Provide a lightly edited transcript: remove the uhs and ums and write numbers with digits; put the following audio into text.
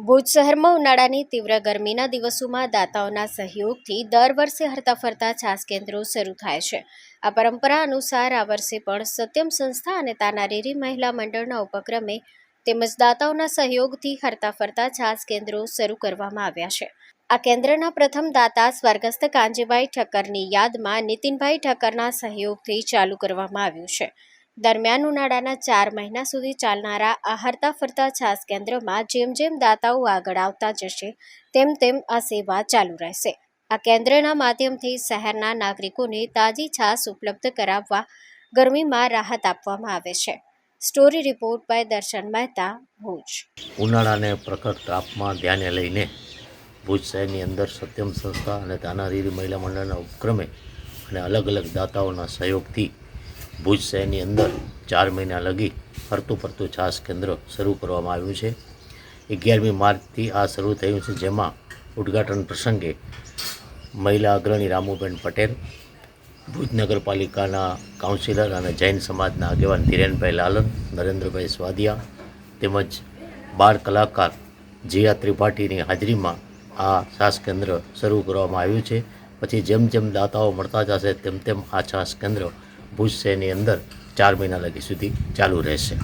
ભુજ શહેરમાં ઉનાળાની તીવ્ર ગરમીના દિવસોમાં દાતાઓના સહયોગથી દર વર્ષે હરતા ફરતા છાસ કેન્દ્રો શરૂ થાય છે। આ પરંપરા અનુસાર આ વર્ષે પણ સત્યમ સંસ્થા અને તાનારીરી મહિલા મંડળના ઉપક્રમે તેમજ દાતાઓના સહયોગથી હરતા ફરતા છાસ કેન્દ્રો શરૂ કરવામાં આવ્યા છે। આ કેન્દ્રના પ્રથમ દાતા સ્વર્ગસ્થ કાંજીભાઈ ઠક્કરની યાદમાં નીતિનભાઈ ઠક્કરના સહયોગથી ચાલુ કરવામાં આવ્યું છે। દરમિયાન ઉનાળાના 4 મહિના સુધી ચાલનારા આ હરતા ફરતા છાસ કેન્દ્રમાં જેમ જેમ દાતાઓ આગળ આવતા જશે તેમ તેમ આ સેવા ચાલુ રહેશે। આ કેન્દ્રના માધ્યમથી શહેરના નાગરિકોને તાજી છાસ ઉપલબ્ધ કરાવવા ગરમીમાં રાહત આપવામાં આવે છે। સ્ટોરી રિપોર્ટ બાય દર્શન મહેતા, ભુજ। ઉનાળાને પ્રખર તાપમાં ધ્યાને લઈને ભુજ શહેરની અંદર સત્યમ સંસ્થા અને તાનારીરી મહિલા મંડળના ઉપક્રમે અને અલગ અલગ દાતાઓના સહયોગથી ભુજ શહેરની અંદર 4 મહિના લગી ફરતું ફરતું છાસ કેન્દ્ર શરૂ કરવામાં આવ્યું છે। 11મી માર્ચથી આ શરૂ થયું છે, જેમાં ઉદ્ઘાટન પ્રસંગે મહિલા અગ્રણી રામુબેન પટેલ, ભુજ નગરપાલિકાના કાઉન્સિલર અને જૈન સમાજના આગેવાન ધીરેનભાઈ લાલન, નરેન્દ્રભાઈ સ્વાદિયા તેમજ બાળ કલાકાર જીયા ત્રિપાઠીની હાજરીમાં આ છાસ કેન્દ્ર શરૂ કરવામાં આવ્યું છે। પછી જેમ જેમ દાતાઓ મળતા જશે તેમ તેમ આ છાસ કેન્દ્ર ભુજ શહેરની અંદર 4 મહિના લગી સુધી ચાલુ રહેશે।